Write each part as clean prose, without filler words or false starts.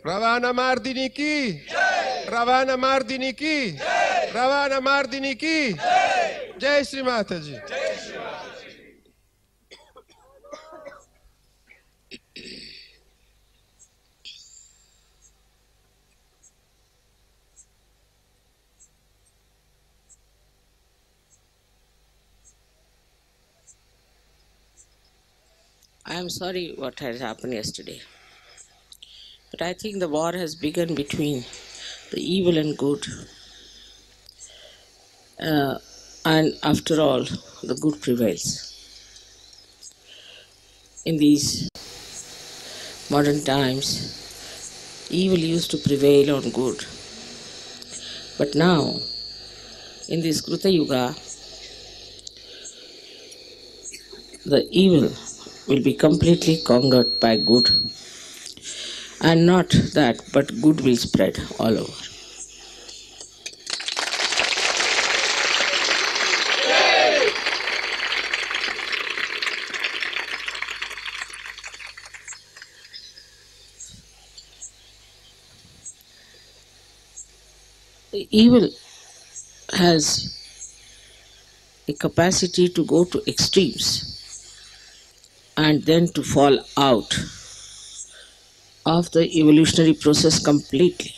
Ravana Mardini ki, Ravana Mardini ki, Ravana Mardini ki, Jai Shri Mataji. I am sorry what had happened yesterday, but I think the war has begun between the evil and good, uh, and after all, the good prevails. In these modern times, evil used to prevail on good, but now, in this Kruta Yuga, the evil will be completely conquered by good, and not that, but good will spread all over. The evil has a capacity to go to extremes and then to fall out of the evolutionary process completely,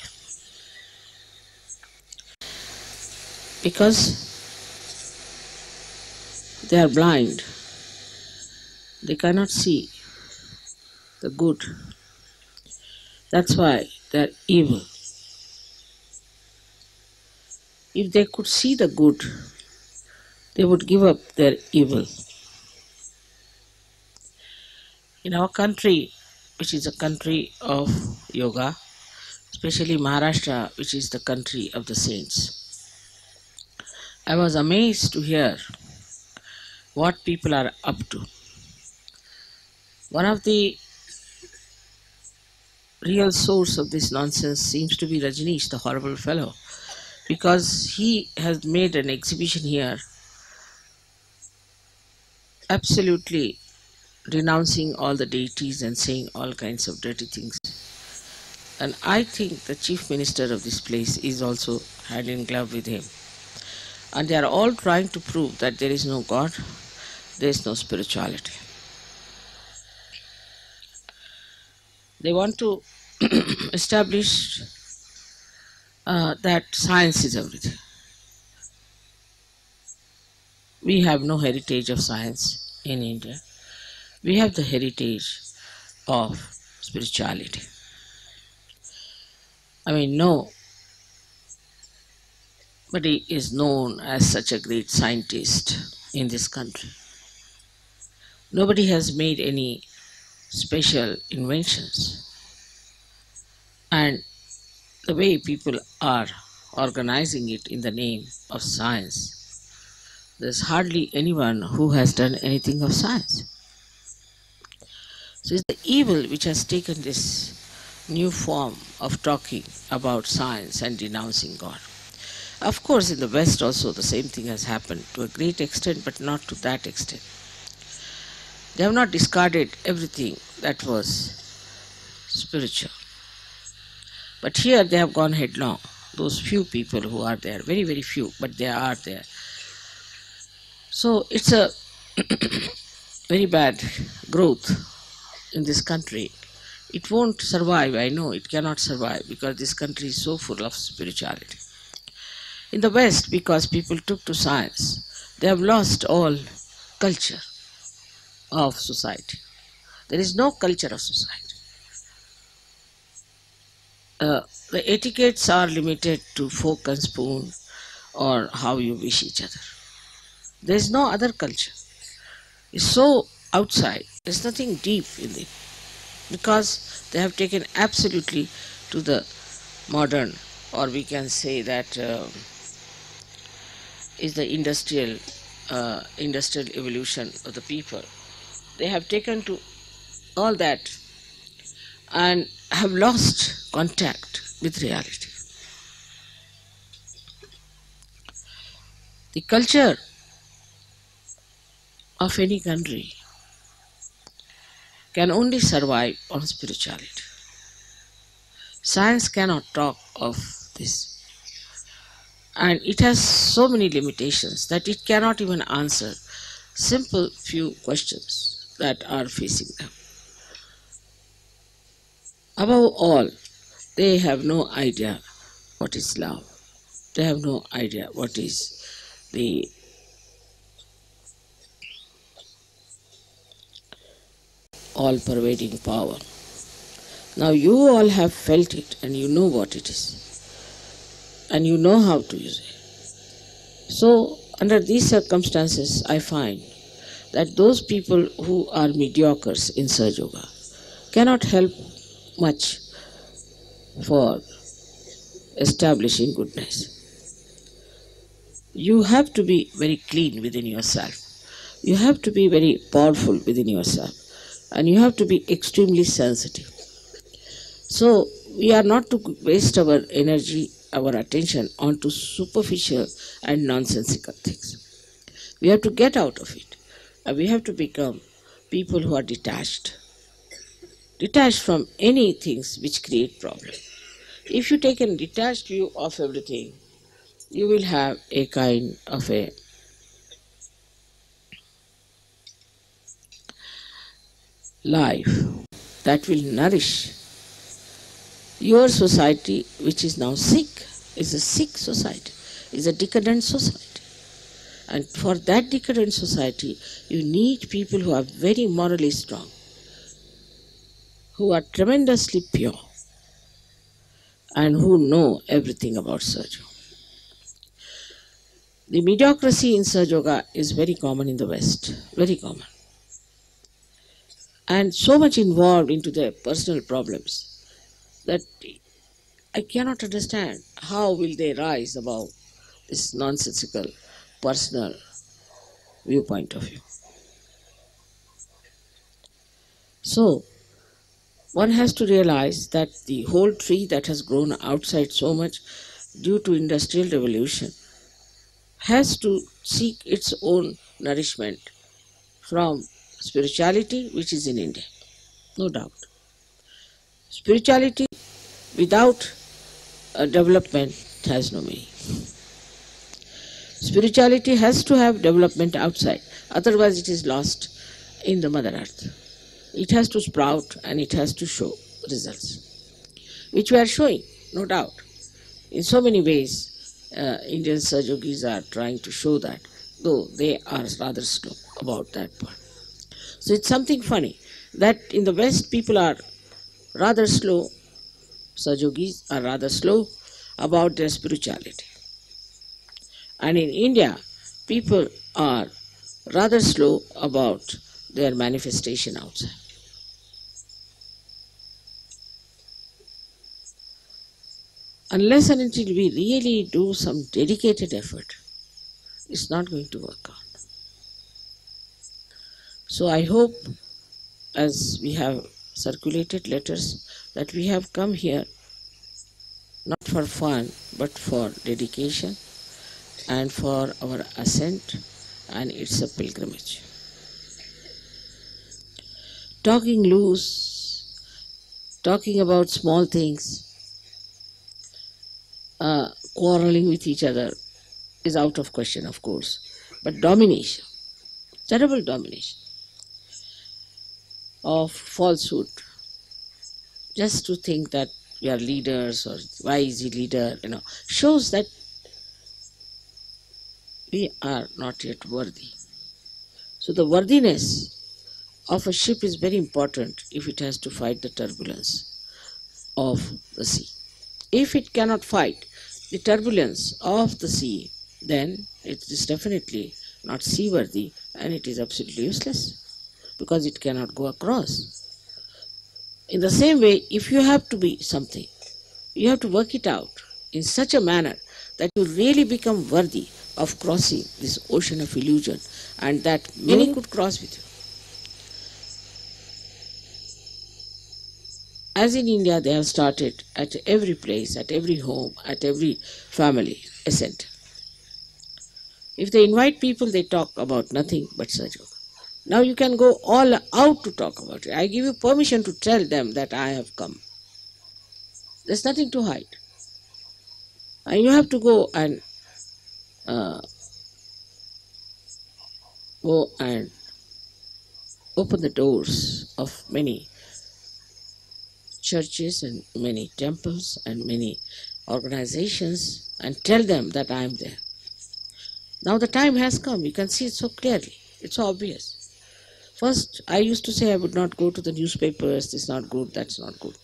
because they are blind, they cannot see the good. That's why they are evil. If they could see the good, they would give up their evil. In our country, which is a country of yoga, especially Maharashtra, which is the country of the saints, I was amazed to hear what people are up to. One of the real source of this nonsense seems to be Rajneesh, the horrible fellow, because he has made an exhibition here absolutely renouncing all the deities and saying all kinds of dirty things. And I think the chief minister of this place is also hand in glove with him. And they are all trying to prove that there is no God, there is no spirituality. They want to establish that science is everything. We have no heritage of science in India. We have the heritage of spirituality. I mean, nobody is known as such a great scientist in this country. Nobody has made any special inventions. And the way people are organizing it in the name of science, there's hardly anyone who has done anything of science. So it's the evil which has taken this new form of talking about science and denouncing God. Of course, in the West also the same thing has happened to a great extent, but not to that extent. They have not discarded everything that was spiritual. But here they have gone headlong. Those few people who are there, very, very few, but they are there. So it's a very bad growth in this country. It won't survive, I know it cannot survive, because this country is so full of spirituality. In the West, because people took to science, they have lost all culture of society. There is no culture of society. The etiquettes are limited to fork and spoon or how you wish each other. There is no other culture. It's so outside. There's nothing deep in it, because they have taken absolutely to the modern, or we can say that is the industrial evolution of the people. They have taken to all that and have lost contact with reality. The culture of any country can only survive on spirituality. Science cannot talk of this. And it has so many limitations that it cannot even answer simple few questions that are facing them. Above all, they have no idea what is love. They have no idea what is the all-pervading power. Now you all have felt it and you know what it is. And you know how to use it. So, under these circumstances, I find that those people who are mediocres in Sahaja Yoga cannot help much for establishing goodness. You have to be very clean within yourself. You have to be very powerful within yourself. And you have to be extremely sensitive. So, we are not to waste our energy, our attention onto superficial and nonsensical things. We have to get out of it. And we have to become people who are detached from any things which create problem. If you take a detached view of everything, you will have a kind of a life that will nourish your society, which is now sick, is a sick society, is a decadent society. And for that decadent society, you need people who are very morally strong, who are tremendously pure, and who know everything about Sahaja. The mediocrity in Sahaja Yoga is very common in the West, very common. And so much involved into their personal problems that I cannot understand how will they rise above this nonsensical personal viewpoint of view. So, one has to realize that the whole tree that has grown outside so much due to industrial revolution has to seek its own nourishment from spirituality, which is in India, no doubt. Spirituality without development has no meaning. Spirituality has to have development outside, otherwise it is lost in the Mother Earth. It has to sprout and it has to show results, which we are showing, no doubt. In so many ways, Indian Sahaja Yogis are trying to show that, though they are rather slow about that part. So it's something funny that in the West people are rather slow, Sahaja Yogis are rather slow about their spirituality. And in India, people are rather slow about their manifestation outside. Unless and until we really do some dedicated effort, it's not going to work out. So I hope, as we have circulated letters, that we have come here not for fun, but for dedication and for our ascent, and it's a pilgrimage. Talking loose, talking about small things, quarreling with each other is out of question, of course. But domination, terrible domination of falsehood, just to think that we are leaders or why is he leader, shows that we are not yet worthy. So the worthiness of a ship is very important if it has to fight the turbulence of the sea. If it cannot fight the turbulence of the sea, then it is definitely not seaworthy and it is absolutely useless because it cannot go across. In the same way, if you have to be something, you have to work it out in such a manner that you really become worthy of crossing this ocean of illusion and that many could cross with you. As in India, they have started at every place, at every home, at every family, ascent. If they invite people, they talk about nothing but Sahaja Yoga. Now you can go all out to talk about it. I give you permission to tell them that I have come. There's nothing to hide. And you have to uh, go and open the doors of many churches and many temples and many organizations and tell them that I am there. Now the time has come. You can see it so clearly. It's so obvious. First, I used to say I would not go to the newspapers. This is not good, that's not good.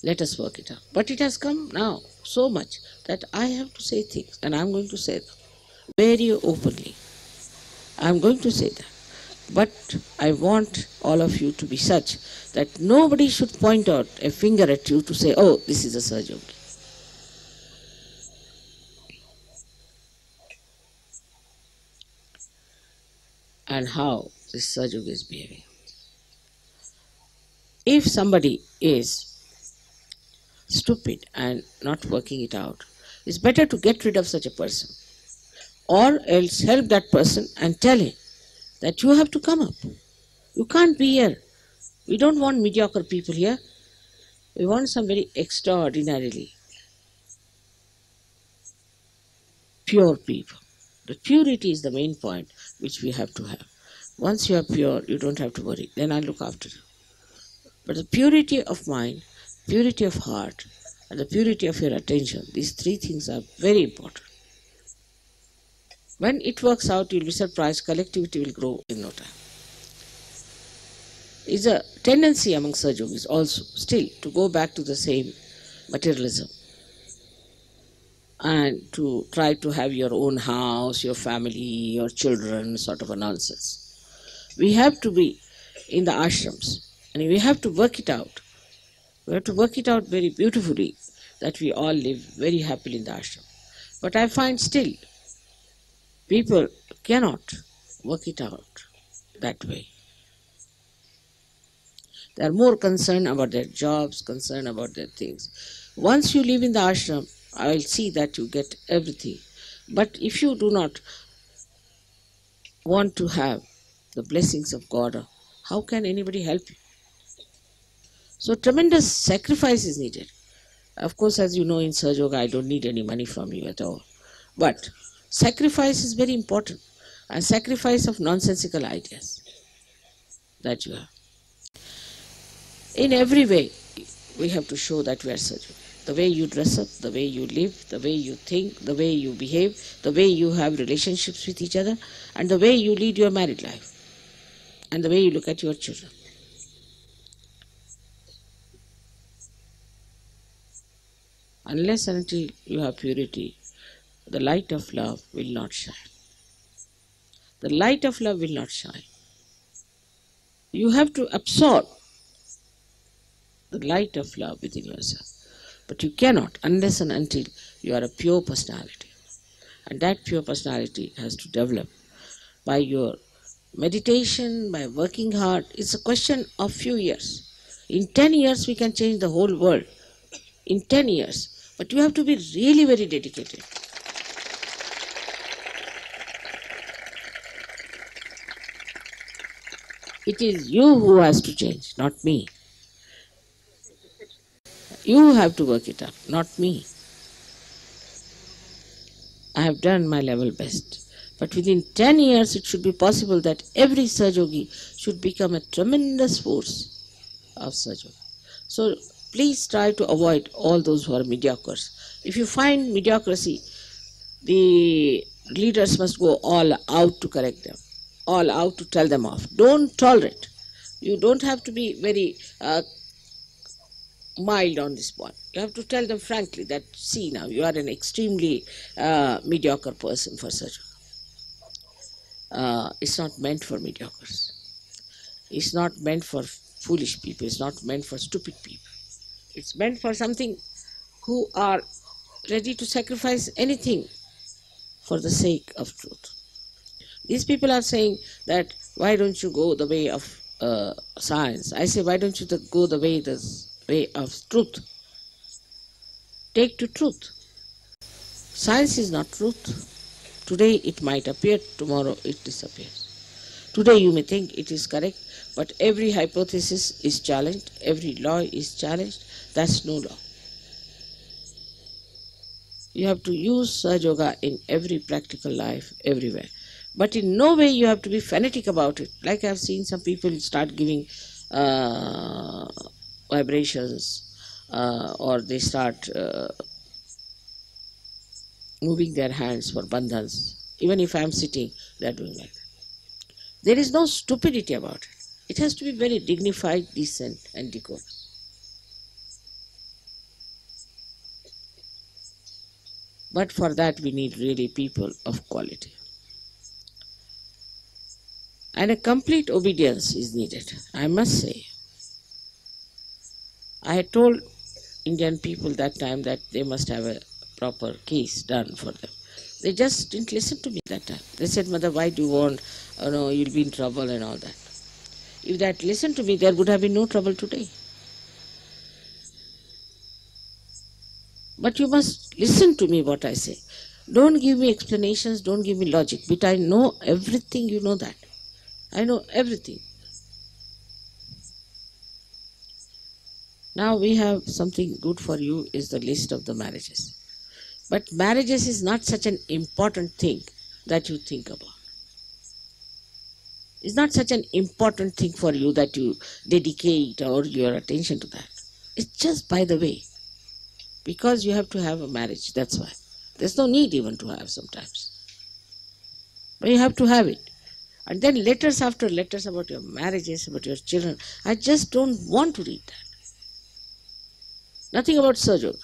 Let us work it out. But it has come now so much that I have to say things, and I'm going to say them very openly. I'm going to say that. But I want all of you to be such that nobody should point out a finger at you to say, oh, this is a Sahaja Yogi. And how this Sahaja Yogi is behaving. If somebody is stupid and not working it out, it's better to get rid of such a person, or else help that person and tell him that you have to come up. You can't be here. We don't want mediocre people here. We want some very extraordinarily pure people. The purity is the main point which we have to have. Once you are pure, you don't have to worry. Then I'll look after you. But the purity of mind, purity of heart, and the purity of your attention, these three things are very important. When it works out, you'll be surprised, collectivity will grow in no time. It's a tendency among Sahaja Yogis also still to go back to the same materialism and to try to have your own house, your family, your children, sort of a nonsense. We have to be in the ashrams and we have to work it out. We have to work it out very beautifully that we all live very happily in the ashram. But I find still people cannot work it out that way. They are more concerned about their jobs, concerned about their things. Once you live in the ashram, I will see that you get everything. But if you do not want to have the blessings of God, how can anybody help you? So tremendous sacrifice is needed. Of course, as you know, in Sahaja Yoga, I don't need any money from you at all. But sacrifice is very important. A sacrifice of nonsensical ideas that you have. In every way, we have to show that we are Sahaja Yogi. The way you dress up, the way you live, the way you think, the way you behave, the way you have relationships with each other, and the way you lead your married life, and the way you look at your children. Unless and until you have purity, the light of love will not shine. The light of love will not shine. You have to absorb the light of love within yourself. But you cannot unless and until you are a pure personality. And that pure personality has to develop by your meditation, by working hard. It's a question of few years. In 10 years, we can change the whole world. In 10 years. But you have to be really very dedicated. It is you who has to change, not me. You have to work it up, not me. I have done my level best. But within 10 years, it should be possible that every Sahaja Yogi should become a tremendous force of Sahaja Yoga. So please try to avoid all those who are mediocres. If you find mediocrity, the leaders must go all out to correct them, all out to tell them off. Don't tolerate. You don't have to be very mild on this point. You have to tell them frankly that, see now, you are an extremely mediocre person for such. It's not meant for mediocres. It's not meant for foolish people. It's not meant for stupid people. It's meant for something who are ready to sacrifice anything for the sake of truth. These people are saying that, why don't you go the way of science? I say, why don't you go the way of truth? Take to truth. Science is not truth. Today it might appear, tomorrow it disappears. Today you may think it is correct, but every hypothesis is challenged, every law is challenged. That's no law. You have to use Sahaja Yoga in every practical life, everywhere. But in no way you have to be fanatic about it. Like I've seen some people start giving uh, vibrations, or they start moving their hands for bandhans. Even if I'm sitting, they're doing like that. There is no stupidity about it. It has to be very dignified, decent, and decorous. But for that, we need really people of quality. And a complete obedience is needed, I must say. I had told Indian people that time that they must have a proper case done for them. They just didn't listen to me that time. They said, Mother, why do you want, you'll be in trouble and all that. If they had listened to me, there would have been no trouble today. But you must listen to me what I say. Don't give me explanations, don't give me logic. But I know everything, you know that. I know everything. Now we have something good for you is the list of the marriages. But marriages is not such an important thing that you think about. It's not such an important thing for you that you dedicate or your attention to that. It's just by the way. Because you have to have a marriage, that's why. There's no need even to have sometimes. But you have to have it. And then letters after letters about your marriages, about your children. I just don't want to read that. Nothing about Sahaja Yoga.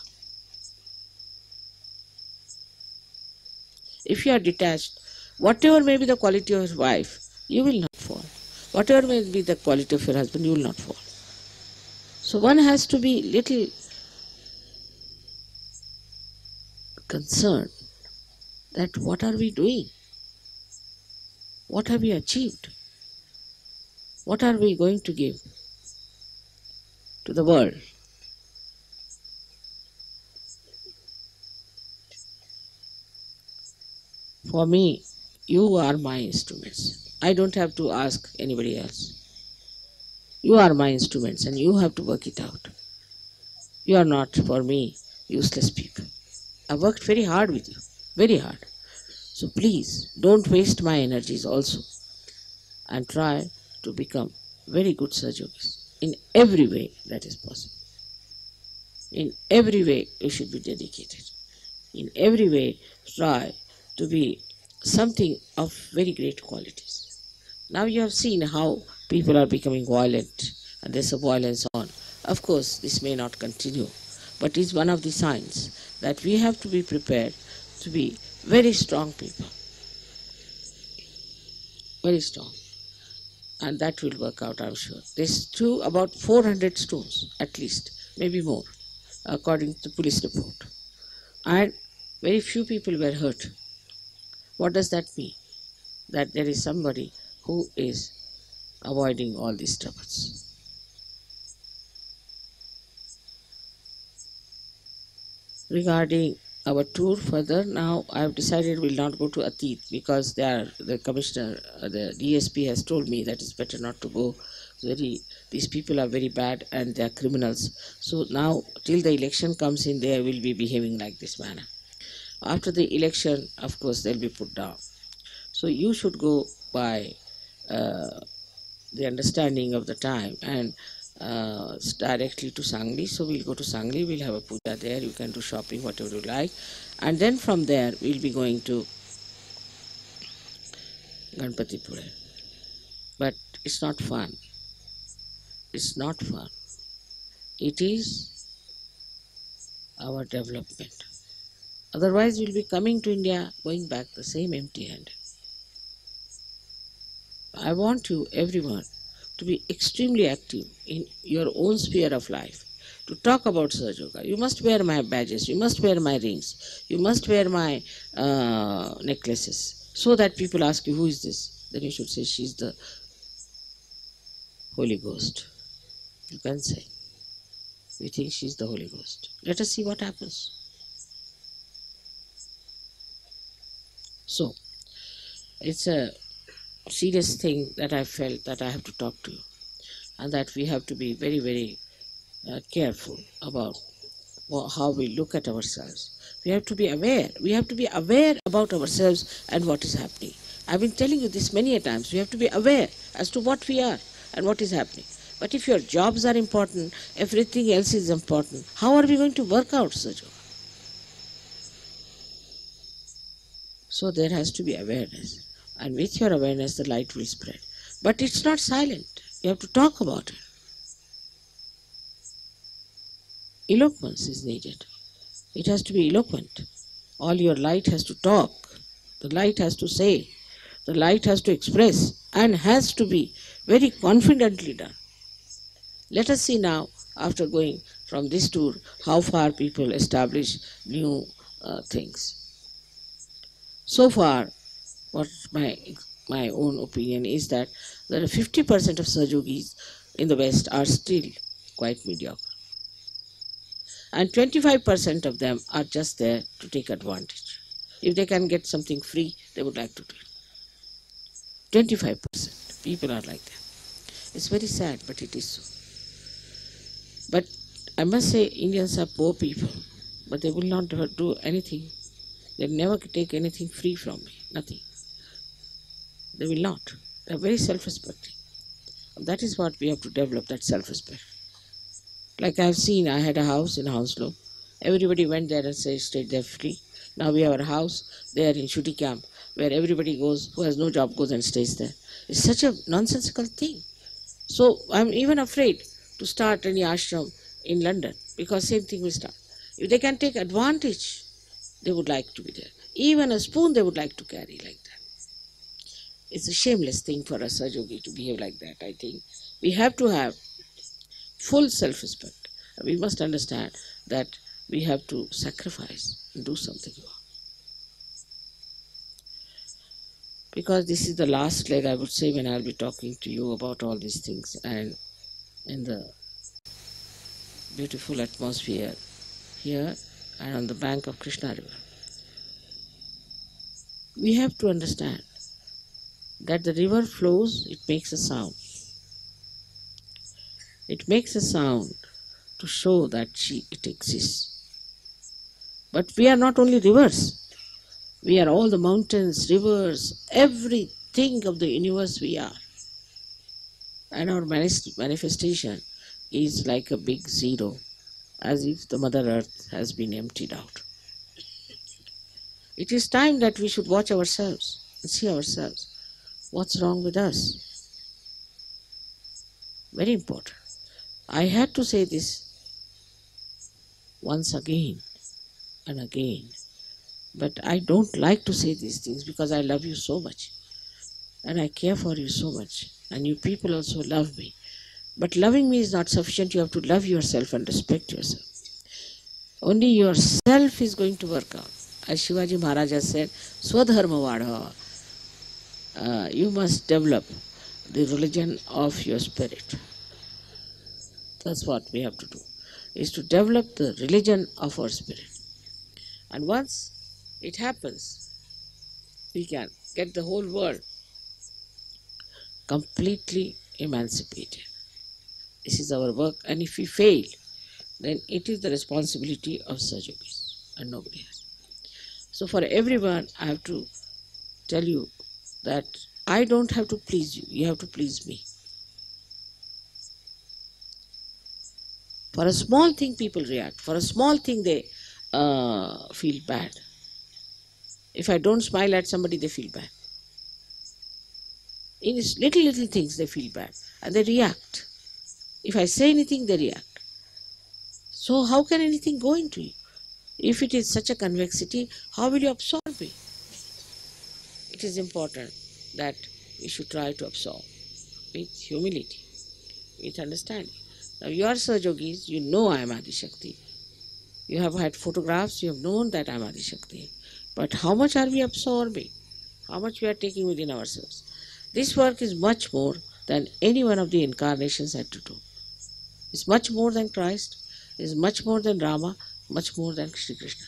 If you are detached, whatever may be the quality of your wife, you will not fall. Whatever may be the quality of your husband, you will not fall. So one has to be little concerned that what are we doing? What have we achieved? What are we going to give to the world? For me, you are my instruments. I don't have to ask anybody else. You are my instruments and you have to work it out. You are not, for me, useless people. I worked very hard with you, very hard. So please, don't waste my energies also and try to become very good Sahaja Yogis in every way that is possible. In every way, you should be dedicated. In every way, try to be something of very great qualities. Now you have seen how people are becoming violent and there's a violence on. Of course, this may not continue, but it's one of the signs that we have to be prepared to be very strong people. Very strong. And that will work out, I'm sure. There's about 400 stones, at least, maybe more, according to the police report. And very few people were hurt. What does that mean? That there is somebody who is avoiding all these troubles. Regarding our tour further, now I have decided we will not go to Atit because the commissioner, the DSP has told me that it's better not to go. These people are very bad and they are criminals. So now till the election comes in, they will be behaving like this manner. After the election, of course, they'll be put down. So you should go by the understanding of the time and directly to Sangli. So we'll go to Sangli, we'll have a puja there, you can do shopping, whatever you like. And then from there, we'll be going to Ganpatipura. But it's not fun. It's not fun. It is our development. Otherwise, we'll be coming to India, going back the same empty-handed. I want you, everyone, to be extremely active in your own sphere of life, to talk about Sahaja Yoga. You must wear my badges, you must wear my rings, you must wear my necklaces, so that people ask you, who is this? Then you should say, she's the Holy Ghost. You can say, we think she's the Holy Ghost. Let us see what happens. So, it's a serious thing that I felt that I have to talk to you, and that we have to be very, very careful about how we look at ourselves. We have to be aware. We have to be aware about ourselves and what is happening. I've been telling you this many a times. We have to be aware as to what we are and what is happening. But if your jobs are important, everything else is important, how are we going to work out such? So there has to be awareness. And with your awareness, the light will spread. But it's not silent. You have to talk about it. Eloquence is needed. It has to be eloquent. All your light has to talk. The light has to say. The light has to express and has to be very confidently done. Let us see now, after going from this tour, how far people establish new things. So far, what my own opinion is that there are 50% of Sahajogis in the West are still quite mediocre. And 25% of them are just there to take advantage. If they can get something free, they would like to do it. 25% people are like that. It's very sad, but it is so. But I must say, Indians are poor people, but they will not do anything. They will never take anything free from me, nothing. They will not. They are very self-respecting. That is what we have to develop, that self-respect. Like I have seen, I had a house in Hounslow. Everybody went there and stayed there free. Now we have a house there in Shuti Camp where everybody goes, who has no job, goes and stays there. It's such a nonsensical thing. So I'm even afraid to start any ashram in London because same thing will start. If they can take advantage, they would like to be there. Even a spoon they would like to carry like that. It's a shameless thing for a Sahajogi to behave like that, I think. We have to have full self-respect. We must understand that we have to sacrifice and do something more. Because this is the last leg, I would say, when I'll be talking to you about all these things and in the beautiful atmosphere here and on the bank of Krishna River. We have to understand that the river flows, it makes a sound. It makes a sound to show that it exists. But we are not only rivers. We are all the mountains, rivers, everything of the universe we are. And our manifestation is like a big zero, as if the Mother Earth has been emptied out. It is time that we should watch ourselves and see ourselves. What's wrong with us? Very important. I had to say this once again and again. But I don't like to say these things because I love you so much. And I care for you so much. And you people also love me. But loving me is not sufficient. You have to love yourself and respect yourself. Only yourself is going to work out. As Shivaji Maharaj has said, Swadharma Vadha. You must develop the religion of your spirit. That's what we have to do, is to develop the religion of our spirit. And once it happens, we can get the whole world completely emancipated. This is our work, and if we fail, then it is the responsibility of Sahajogis and nobody else. So for everyone, I have to tell you that I don't have to please you, you have to please me. For a small thing, people react. For a small thing, they feel bad. If I don't smile at somebody, they feel bad. In little things, they feel bad and they react. If I say anything, they react. So how can anything go into you? If it is such a convexity, how will you absorb it? It is important that we should try to absorb with humility, with understanding. Now you are Sahajogis, you know I am Adi-Shakti. You have had photographs, you have known that I am Adi-Shakti. But how much are we absorbing? How much we are taking within ourselves? This work is much more than any one of the incarnations had to do. It's much more than Christ, it's much more than Rama, much more than Shri Krishna.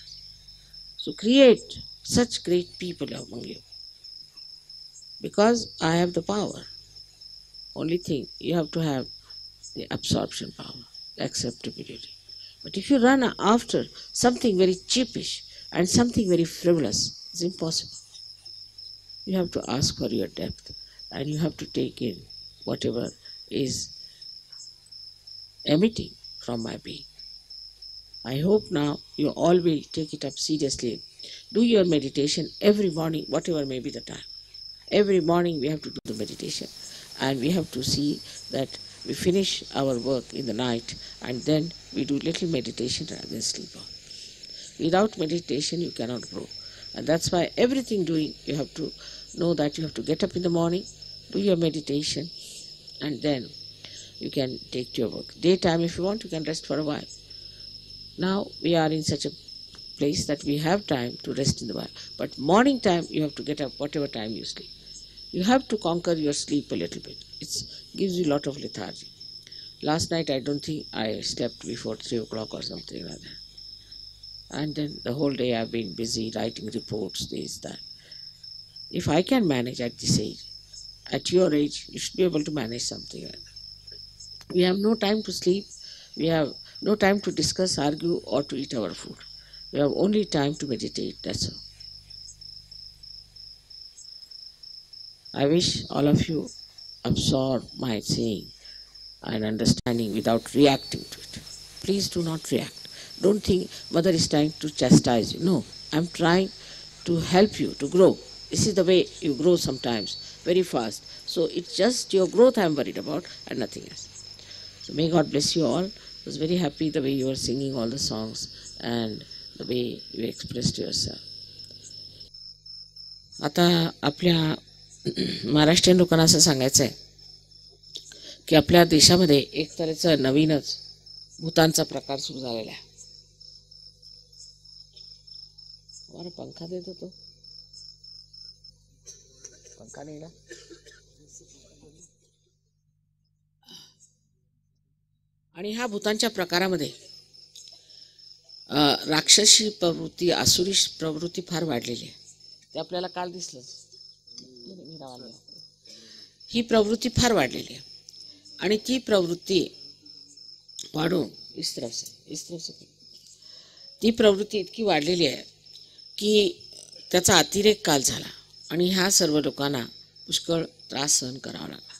So create such great people among you. Because I have the power. Only thing, you have to have the absorption power, the acceptability. But if you run after something very cheapish and something very frivolous, it's impossible. You have to ask for your depth, and you have to take in whatever is emitting from my being. I hope now you all will take it up seriously. Do your meditation every morning, whatever may be the time. Every morning we have to do the meditation, and we have to see that we finish our work in the night, and then we do little meditation and then sleep off. Without meditation you cannot grow, and that's why everything doing, you have to know that you have to get up in the morning, do your meditation, and then you can take to your work. Daytime, if you want, you can rest for a while. Now we are in such a place that we have time to rest in the while, but morning time you have to get up whatever time you sleep. You have to conquer your sleep a little bit. It gives you a lot of lethargy. Last night I don't think I slept before 3 o'clock or something like that. And then the whole day I've been busy writing reports, this, that. If I can manage at this age, at your age, you should be able to manage something like that. We have no time to sleep. We have no time to discuss, argue, or to eat our food. We have only time to meditate, that's all. I wish all of you absorb my saying and understanding without reacting to it. Please do not react. Don't think mother is trying to chastise you. No, I'm trying to help you to grow. This is the way you grow sometimes, very fast. So it's just your growth I'm worried about and nothing else. So may God bless you all. I was very happy the way you were singing all the songs and the way you expressed yourself. आता आपल्या महाराष्ट्रीयन लोकांना असं सांगायचं आहे की आपल्या देशामध्ये एक तऱ्हेचा नवीनच भूतांचा प्रकार सुरू झालेला आहे. हमारा पंखा दे दो तो, पंखा नहीं ना. आणि ह्या भूतांच्या प्रकारामध्ये राक्षसी प्रवृत्ती, आसुरी प्रवृत्ती फार वाढलेली आहे. ते आपल्याला काल दिसलंच. ही प्रवृत्ती फार वाढलेली आहे आणि ती प्रवृत्ती वाढून इस तरफ से ती प्रवृत्ती इतकी वाढलेली आहे की त्याचा अतिरेक काल झाला आणि ह्या सर्व लोकांना पुष्कळ त्रास सहन करावा लागला.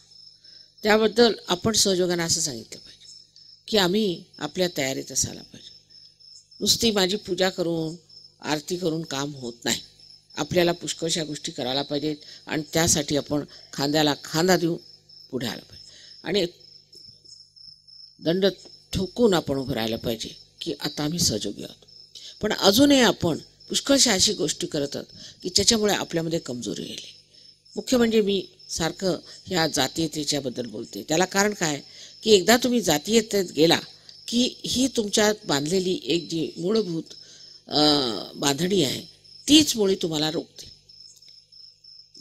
त्याबद्दल आपण सहयोगाने असं सांगितलं पाहिजे की आम्ही आपल्या तयारीत असायला पाहिजे. नुसती माझी पूजा करून आरती करून काम होत नाही. आपल्याला पुष्कळशा गोष्टी करायला पाहिजेत आणि त्यासाठी आपण खांद्याला खांदा देऊन पुढे आला पाहिजे आणि दंड ठोकून आपण उभं राहायला पाहिजे की आता आम्ही सहयोगी आहोत. पण अजूनही आपण पुष्कळशा अशी गोष्टी करत आहोत की ज्याच्यामुळे आपल्यामध्ये कमजोरी येईल. मुख्य म्हणजे मी सारखं ह्या जातीयतेच्याबद्दल बोलते. त्याला कारण काय की एकदा तुम्ही जातीयतेत गेला की ही तुमच्यात बांधलेली एक जी मूलभूत बांधणी आहे तीच मुळी तुम्हाला रोखते.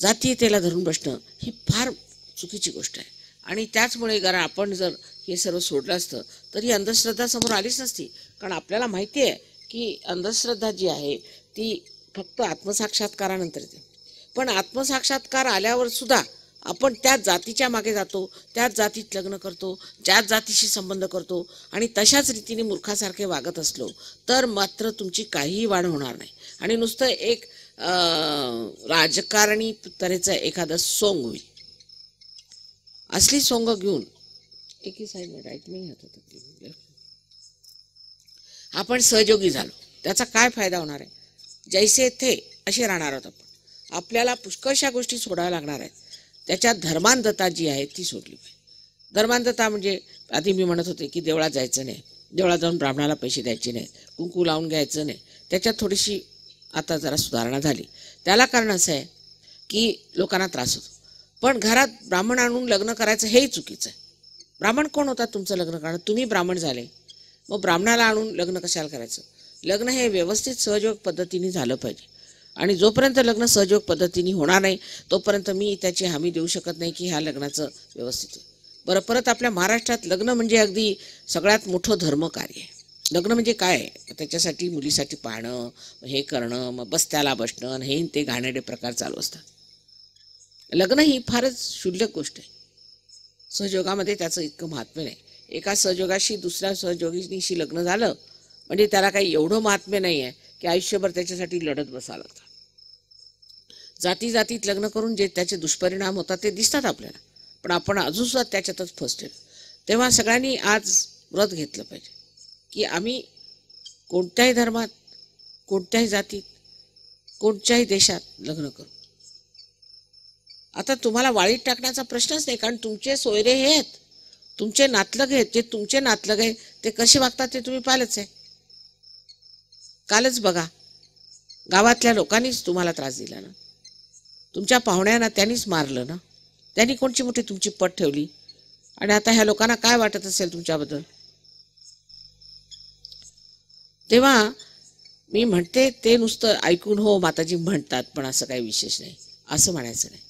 जातीयतेला धरून बसणं ही फार चुकीची गोष्ट आहे आणि त्याचमुळे कारण आपण जर हे सर्व सोडलं असतं तर ही अंधश्रद्धा समोर आलीच नसती. कारण आपल्याला माहिती आहे की अंधश्रद्धा जी आहे ती फक्त आत्मसाक्षात्कारानंतर येते. पण आत्मसाक्षात्कार आल्यावर सुद्धा आपण त्याच जातीच्या मागे जातो, त्याच जातीत लग्न करतो, त्याच जातीशी संबंध करतो आणि तशाच रीतीने मूर्खासारखे वागत असलो तर मात्र तुमची काहीही वाढ होणार नाही आणि नुसतं एक राजकारणी तऱ्हेचं एखादं सोंग होईल. असली सोंग घेऊन एकी साईड में राईट में आपण सहयोगी झालो त्याचा काय फायदा होणार आहे. जैसे थे असे राहणार आहोत आपण. आपल्याला पुष्कळशा गोष्टी सोडाव्या लागणार आहेत. त्याच्यात धर्मांधता जी आहे ती सोडली पाहिजे. धर्मांधता म्हणजे आधी मी म्हणत होते की देवळात जायचं नाही, देवळात जाऊन ब्राह्मणाला पैसे द्यायचे नाही, कुंकू लावून घ्यायचं नाही. त्याच्यात थोडीशी आता जरा सुधारणा झाली. त्याला कारण असं आहे की लोकांना त्रास होतो. पण घरात ब्राह्मण आणून लग्न करायचं हेही चुकीचं आहे. ब्राह्मण कोण होता तुमचं लग्न करणं? तुम्ही ब्राह्मण झाले, मग ब्राह्मणाला आणून लग्न कशाला करायचं? लग्न हे व्यवस्थित सहयोग पद्धतीने झालं पाहिजे आणि जोपर्यंत लग्न सहयोग पद्धतीने होणार नाही तोपर्यंत मी त्याची हमी देऊ शकत नाही की ह्या लग्नाचं व्यवस्थित. बरं, परत आपल्या महाराष्ट्रात लग्न म्हणजे अगदी सगळ्यात मोठं धर्मकार्य आहे. लग्न म्हणजे काय आहे? त्याच्यासाठी मुलीसाठी पाहणं, हे करणं, मग बस्त्याला बसणं, हे ते घाणेरडे प्रकार चालू असतात. लग्न ही फारच क्षुल्लक गोष्ट आहे. सहयोगामध्ये त्याचं इतकं महात्म्य नाही. एका सहयोगाशी दुसऱ्या सहयोगीशी लग्न झालं म्हणजे त्याला काही एवढं महात्म्य नाही आहे की आयुष्यभर त्याच्यासाठी लढत बसावं लागतं. जाती जातीत लग्न करून जे त्याचे दुष्परिणाम होतात ते दिसतात आपल्याला, पण आपण अजून सुद्धा त्याच्यातच फसतो. तेव्हा सगळ्यांनी आज व्रत घेतलं पाहिजे की आम्ही कोणत्याही धर्मात, कोणत्याही जातीत, कोणत्याही देशात लग्न करू. आता तुम्हाला वाळीत टाकण्याचा प्रश्नच नाही, कारण तुमचे सोयरे हे आहेत, तुमचे नातलग आहेत. जे तुमचे नातलग आहे ते कसे वागतात ते तुम्ही पाहिलंच आहे. कालच बघा, गावातल्या लोकांनीच तुम्हाला त्रास दिला ना, तुमच्या पाहुण्यांना त्यांनीच मारलं ना, त्यांनी कोणची मोठी तुमची पट ठेवली. आणि आता ह्या लोकांना काय वाटत असेल तुमच्याबद्दल. तेव्हा मी म्हणते ते नुसतं ऐकून हो माताजी म्हणतात पण असं काही विशेष नाही असं म्हणायचं नाही.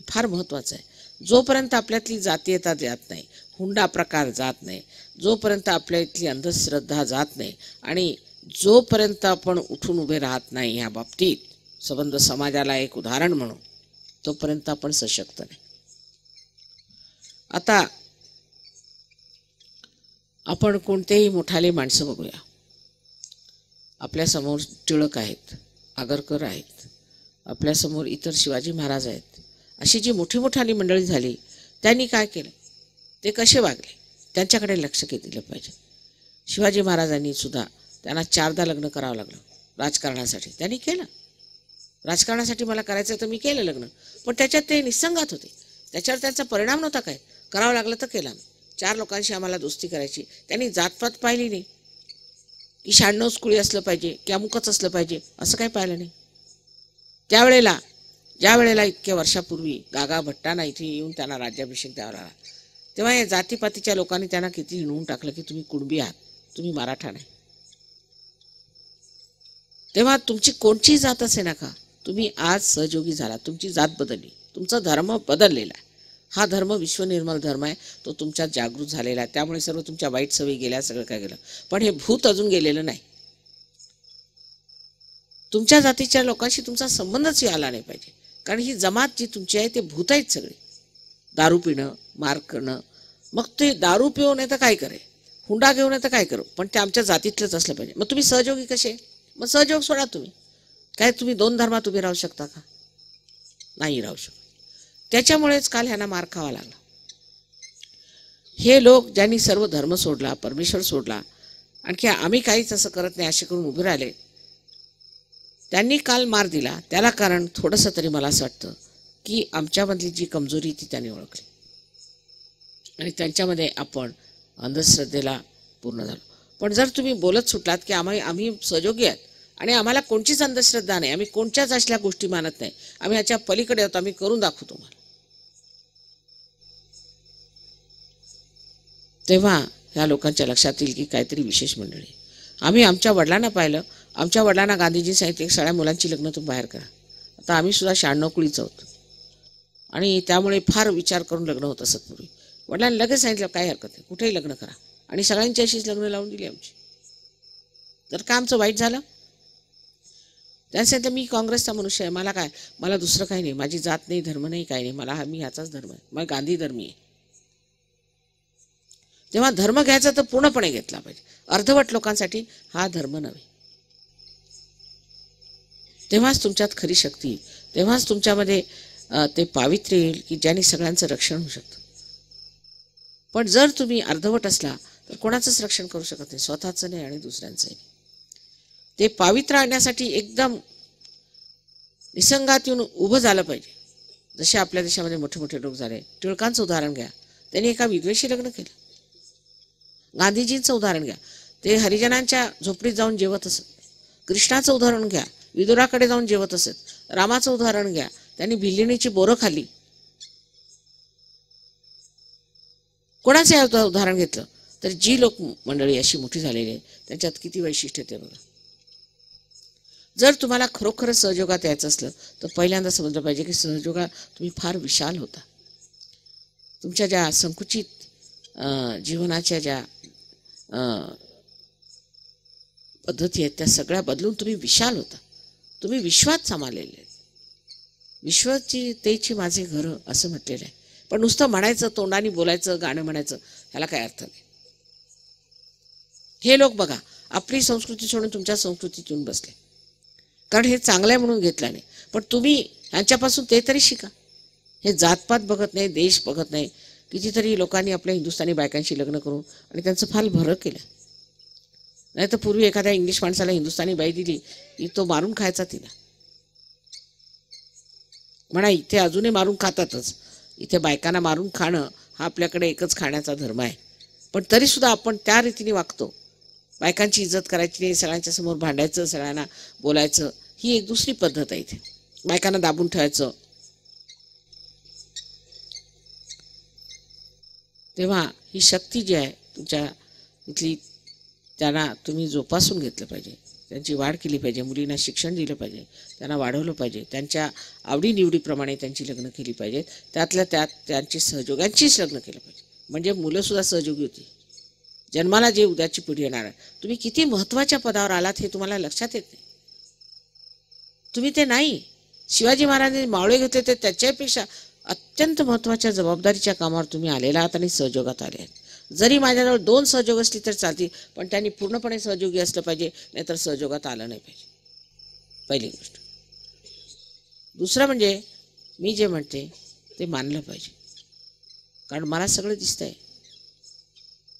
फार महत्त्वाचं आहे. जोपर्यंत आपल्यातली जातीयता जात नाही, हुंडा प्रकार जात नाही, जोपर्यंत आपल्या इथली अंधश्रद्धा जात नाही, आणि जोपर्यंत आपण उठून उभे राहत नाही ह्या बाबतीत, संबंध समाजाला एक उदाहरण म्हणून, तोपर्यंत आपण सशक्त नाही. आता आपण कोणतेही मोठाले माणसं बघूया. आपल्यासमोर टिळक आहेत, आगरकर आहेत, आपल्यासमोर इतर शिवाजी महाराज आहेत. अशी जी मोठी मोठाली मंडळी झाली त्यांनी काय केलं, ते कसे वागले, त्यांच्याकडे लक्ष दिलं पाहिजे. शिवाजी महाराजांनी सुद्धा त्यांना 4दा लग्न करावं लागलं राजकारणासाठी. त्यांनी केलं, राजकारणासाठी मला करायचं तर मी केलं लग्न, पण त्याच्यात ते निसंगात होते. त्याच्यावर त्यांचा परिणाम नव्हता काय. करावं लागलं तर केला. 4 लोकांशी आम्हाला दोस्ती करायची. त्यांनी जातपात पाहिली नाही की 96 कुळी असलं पाहिजे की अमुकच असलं पाहिजे, असं काही पाहिलं नाही. ज्या वेळेला इतक्या वर्षापूर्वी गागा भट्टांना इथे येऊन त्यांना राज्याभिषेक द्यावा लागला, तेव्हा या जातीपातीच्या लोकांनी त्यांना किती हिणवून टाकलं की तुम्ही कुणबी आहात, तुम्ही मराठा नाही. तेव्हा तुमची कोणची जात असे नका, तुम्ही आज सहयोगी झाला, तुमची जात बदलली, तुमचा धर्म बदललेला आहे. हा धर्म विश्वनिर्मल धर्म आहे, तो तुमच्यात जागृत झालेला आहे. त्यामुळे सर्व तुमच्या वाईट सवयी गेल्या, सगळं काय गेलं, पण हे भूत अजून गेलेलं नाही. तुमच्या जातीच्या लोकांशी तुमचा संबंधच आला नाही पाहिजे, कारण ही जमात जी तुमची आहे ते भूत आहेत सगळे. दारू पिणं, मार करणं, मग ते दारू पिऊ नये तर काय करे, हुंडा घेऊ नये तर काय करू, पण ते आमच्या जातीतलंच असलं पाहिजे. मग तुम्ही सहयोगी कसे? मग सहयोग सोडा. तुम्ही काय तुम्ही 2 धर्मात उभे राहू शकता का? नाही राहू शकत. त्याच्यामुळेच काल ह्यांना मार खावा लागला. हे लोक ज्यांनी सर्व धर्म सोडला, परमेश्वर सोडला, आणखी आम्ही काहीच असं करत नाही असे करून उभे राहिले, त्यांनी काल मार दिला. त्याला कारण थोडंसं तरी मला असं वाटतं की आमच्यामधली जी कमजोरी ती त्यांनी ओळखली आणि त्यांच्यामध्ये आपण अंधश्रद्धेला पूर्ण झालो. पण जर तुम्ही बोलत सुटलात की आम्ही सहयोगी आहेत आणि आम्हाला कोणतीच अंधश्रद्धा नाही, आम्ही कोणत्याच असल्या गोष्टी मानत नाही, आम्ही ह्याच्या पलीकडे होतो, आम्ही करून दाखवतो तुम्हाला, तेव्हा ह्या लोकांच्या लक्षात येईल की काहीतरी विशेष मंडळी. आम्ही आमच्या वडिलांना पाहिलं, आमच्या वडिलांना गांधीजी सांगितले की सगळ्या मुलांची लग्न तुम्ही बाहेर करा. आता आम्ही सुद्धा 96 कुळीच आहोत आणि त्यामुळे फार विचार करून लग्न होत असत. पूर्वी वडिलांनी लगेच सांगितलं काही हरकत नाही, कुठेही लग्न करा, आणि सगळ्यांची अशीच लग्न लावून दिली आमची. जर का आमचं वाईट झालं, त्यांनी सांगितलं मी काँग्रेसचा मनुष्य आहे, मला काय, मला दुसरं काही नाही, माझी जात नाही, धर्म नाही, काही नाही, मला मी ह्याचाच धर्म आहे, मग गांधी धर्मी आहे. तेव्हा धर्म घ्यायचा तर पूर्णपणे घेतला पाहिजे. अर्धवट लोकांसाठी हा धर्म नव्हे. तेव्हाच तुमच्यात खरी शक्ती, तेव्हाच तुमच्यामध्ये ते पावित्र्य येईल की ज्यांनी सगळ्यांचं रक्षण होऊ शकतं. पण जर तुम्ही अर्धवट असला तर कोणाचंच रक्षण करू शकत नाही, स्वतःचं नाही आणि दुसऱ्यांचंही. ते पावित्र्य आणण्यासाठी एकदम निसंगात येऊन उभं झालं पाहिजे. जसे आपल्या देशामध्ये मोठे मोठे लोक झाले. टिळकांचं उदाहरण घ्या, त्यांनी एका विधवेशी लग्न केलं. गांधीजींचं उदाहरण घ्या, ते हरिजनांच्या झोपडीत जाऊन जेवत असत. कृष्णाचं उदाहरण घ्या, विदुराकडे जाऊन जेवत असत. रामाचं उदाहरण घ्या, त्यांनी भिल्लिणीची बोरं खाल्ली. कोणाचं उदाहरण घेतलं तर जी लोक मंडळी अशी मोठी झालेली आहे त्यांच्यात किती वैशिष्ट्य ते बघा. जर तुम्हाला खरोखर सहयोगात यायचं असलं तर पहिल्यांदा समजलं पाहिजे की सहयोगात तुम्ही फार विशाल होता. तुमच्या ज्या संकुचित जीवनाच्या ज्या पद्धती आहेत त्या सगळ्या बदलून तुम्ही विशाल होता. तुम्ही विश्वात सामावलेले. विश्वाची तेची माझे घर असं म्हटलेलं आहे. पण नुसतं म्हणायचं, तोंडाने बोलायचं, गाणं म्हणायचं, ह्याला काय अर्थ नाही. हे लोक बघा आपली संस्कृती सोडून तुमच्या संस्कृतीत येऊन बसले, कारण हे चांगलं आहे म्हणून घेतलं नाही. पण तुम्ही यांच्यापासून ते तरी शिका. हे जातपात बघत नाही, देश बघत नाही. कितीतरी लोकांनी आपल्या हिंदुस्थानी बायकांशी लग्न करून आणि त्यांचं फार भरं केलं. नाही तर पूर्वी एखाद्या इंग्लिश माणसाला हिंदुस्थानी बाई दिली की तो मारून खायचा तिला. म्हणा इथे अजूनही मारून खातातच. इथे बायकांना मारून खाणं हा आपल्याकडे एकच खाण्याचा धर्म आहे. पण तरी सुद्धा आपण त्या रीतीने वागतो. बायकांची इज्जत करायची नाही, सगळ्यांच्या समोर भांडायचं, सगळ्यांना बोलायचं, ही एक दुसरी पद्धत आहे. इथे बायकांना दाबून ठेवायचं. तेव्हा ही शक्ती जी आहे तुमच्या इथली, त्यांना तुम्ही जोपासून घेतलं पाहिजे, त्यांची वाढ केली पाहिजे. मुलींना शिक्षण दिलं पाहिजे, त्यांना वाढवलं पाहिजे, त्यांच्या आवडीनिवडीप्रमाणे त्यांची लग्न केली पाहिजेत. त्यातल्या त्यात त्यांची सहयोगांचीच लग्न केलं पाहिजे. म्हणजे मुलंसुद्धा सहयोगी होती. जन्माला जे उद्याची पिढी येणार आहे, तुम्ही किती महत्त्वाच्या पदावर आलात हे तुम्हाला लक्षात येत नाही. तुम्ही ते नाही. शिवाजी महाराजांनी मावळे घेतले ते त्याच्यापेक्षा अत्यंत महत्त्वाच्या जबाबदारीच्या कामावर तुम्ही आलेला आहात आणि सहयोगात आले आहेत. जरी माझ्याजवळ 2 सहयोग असली तर चालतील, पण त्यांनी पूर्णपणे सहयोगी असलं पाहिजे, नाहीतर सहयोगात आलं नाही पाहिजे. पहिली गोष्ट. दुसरं म्हणजे मी जे म्हणते ते मानलं पाहिजे, कारण मला सगळं दिसतं आहे.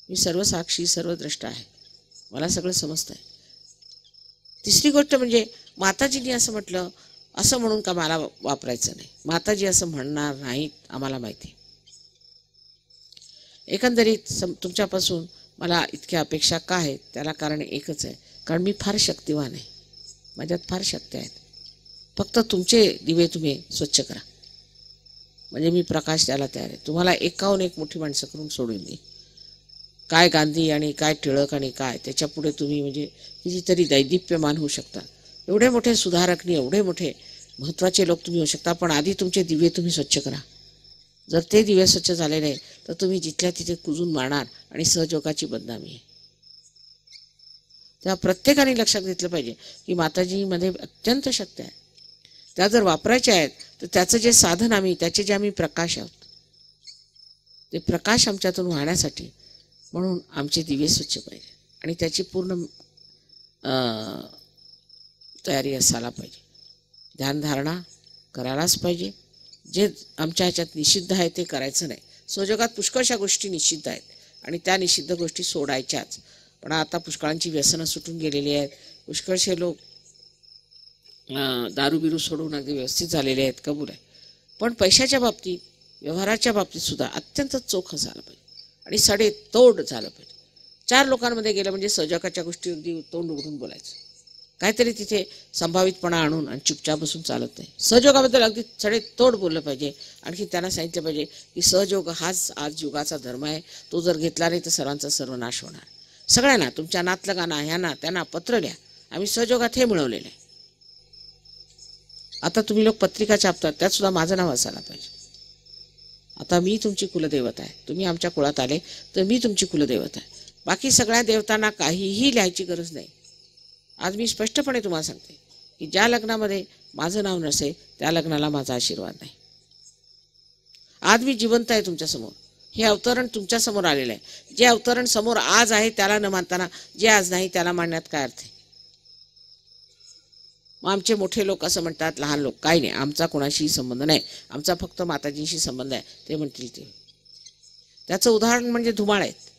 मी सर्वसाक्षी सर्वद्रष्टा आहे, मला सगळं समजतं आहे. तिसरी गोष्ट म्हणजे माताजींनी असं म्हटलं असं म्हणून का मला वापरायचं नाही. माताजी असं म्हणणार नाहीत, आम्हाला माहिती. एकंदरीत तुमच्यापासून मला इतक्या अपेक्षा का आहेत त्याला कारण एकच आहे, कारण मी फार शक्तिवान आहे, माझ्यात फार शक्ती आहेत. फक्त तुमचे दिवे तुम्ही स्वच्छ करा, म्हणजे मी प्रकाश द्यायला तयार आहे. तुम्हाला एकाहून एक मोठी माणसं करून सोडून देईन. काय गांधी आणि काय टिळक आणि काय त्याच्यापुढे तुम्ही म्हणजे कितीतरी दैदिप्यमान होऊ शकता. एवढे मोठे सुधारक, एवढे मोठे महत्त्वाचे लोक तुम्ही होऊ शकता. पण आधी तुमचे दिवे तुम्ही स्वच्छ करा. जर ते दिवे स्वच्छ झाले नाही तर तुम्ही जिथल्या तिथे कुजून मारणार आणि सहयोगाची बदनामी आहे. तेव्हा प्रत्येकाने लक्षात घेतलं पाहिजे की माताजीमध्ये अत्यंत शक्ती आहे. त्या जर वापरायच्या आहेत तर त्याचं जे साधन त्याचे जे आम्ही प्रकाश आहोत, ते प्रकाश आमच्यातून वाहण्यासाठी म्हणून आमचे दिवे स्वच्छ पाहिजे आणि त्याची पूर्ण तयारी असायला पाहिजे. ध्यानधारणा करायलाच पाहिजे. जे आमच्या ह्याच्यात निषिद्ध आहे ते करायचं नाही. सहयोगात पुष्कळशा गोष्टी निषिद्ध आहेत आणि त्या निषिद्ध गोष्टी सोडायच्याच. पण आता पुष्कळांची व्यसनं सुटून गेलेली आहेत. पुष्कळशे लोक दारू बिरू सोडून अगदी व्यवस्थित झालेले आहेत, कबूल आहे. पण पैशाच्या बाबतीत, व्यवहाराच्या बाबतीत सुद्धा अत्यंत चोख झालं पाहिजे आणि सडेतोड झालं पाहिजे. 4 लोकांमध्ये गेलं म्हणजे सहयोगाच्या गोष्टी अगदी तोंड उघडून बोलायचं. काहीतरी तिथे संभावितपणा आणून आणि चुपचाप बसून चालत नाही. सहयोगाबद्दल अगदी सडेतोड बोललं पाहिजे. आणखी त्यांना सांगितलं पाहिजे की सहयोग हाच आज युगाचा धर्म आहे. तो जर घेतला नाही तर सर्वांचा सर्वनाश होणार. सगळ्यांना, तुमच्या नातलगांना, ह्यांना त्यांना पत्र लिहा, आम्ही सहयोगात हे मिळवलेलं आहे. आता तुम्ही लोक पत्रिका छापतात, त्यात सुद्धा माझं नाव असायला पाहिजे. आता मी तुमची कुलदैवत आहे. तुम्ही आमच्या कुळात आले तर मी तुमची कुलदैवत आहे. बाकी सगळ्या देवतांना काहीही लिहायची गरज नाही. आज मी स्पष्टपणे तुम्हाला सांगते की ज्या लग्नामध्ये माझं नाव नसेल त्या लग्नाला माझा आशीर्वाद नाही. आज मी जिवंत आहे तुमच्यासमोर. हे अवतरण तुमच्यासमोर आलेलं आहे. जे अवतरण समोर आज आहे त्याला न मानताना जे आज नाही त्याला मानण्यात काय अर्थ आहे? मग आमचे मोठे लोक असं म्हणतात, लहान लोक काही नाही, आमचा कोणाशीही संबंध नाही, आमचा फक्त माताजींशी संबंध आहे, ते म्हणतील ते. त्याचं उदाहरण म्हणजे धुमाळ आहेत.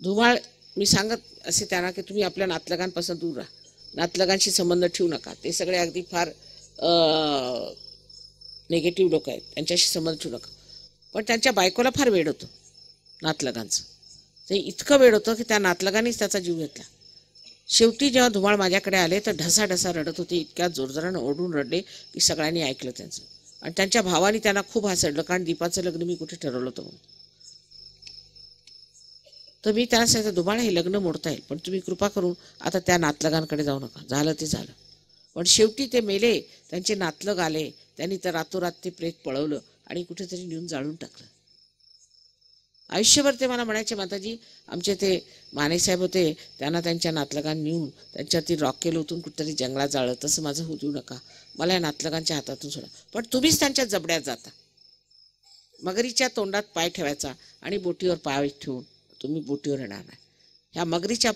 धुमाळ मी सांगत असे त्यांना की तुम्ही आपल्या नातलगांपासून दूर राहा, नातलगांशी संबंध ठेवू नका. ते सगळे अगदी फार निगेटिव्ह लोक आहेत, त्यांच्याशी संबंध ठेवू नका. पण त्यांच्या बायकोला फार वेड होतं नातलगांचं. ते इतकं वेड होतं की त्या नातलगांनीच त्याचा जीव घेतला. शेवटी जेव्हा धुमाळ माझ्याकडे आले तर ढसाढसा रडत होते. इतक्या जोरजोरानं ओढून रडले की सगळ्यांनी ऐकलं त्यांचं. आणि त्यांच्या भावाने त्यांना खूप हसडलं, कारण दीपाचं लग्न मी कुठे ठरवलं होतं म्हणून. तर मी त्यांना सांगितलं, धुमाळ हे लग्न मोडता येईल, पण तुम्ही कृपा करून आता त्या नातलगांकडे जाऊ नका. झालं ते झालं. पण शेवटी ते मेले, त्यांचे नातलग आले, त्यांनी तर रातोरात ते प्रेत पळवलं आणि कुठेतरी नेऊन जाळून टाकलं. आयुष्यभर ते मला म्हणायचे, माताजी आमचे ते मानेसाहेब होते, त्यांना त्यांच्या नातलगांनी नेऊन त्यांच्यातील रॉकेल ओतून कुठेतरी जंगलात जाळलं, तसं माझं होऊ देऊ नका, मला या नातलगांच्या हातातून सोडा. पण तुम्हीच त्यांच्या जबड्यात जाता. मगरीच्या तोंडात पाय ठेवायचा आणि बोटीवर पाय ठेवून तुम्ही बोटीवर येणार नाही. ह्या मगरीच्या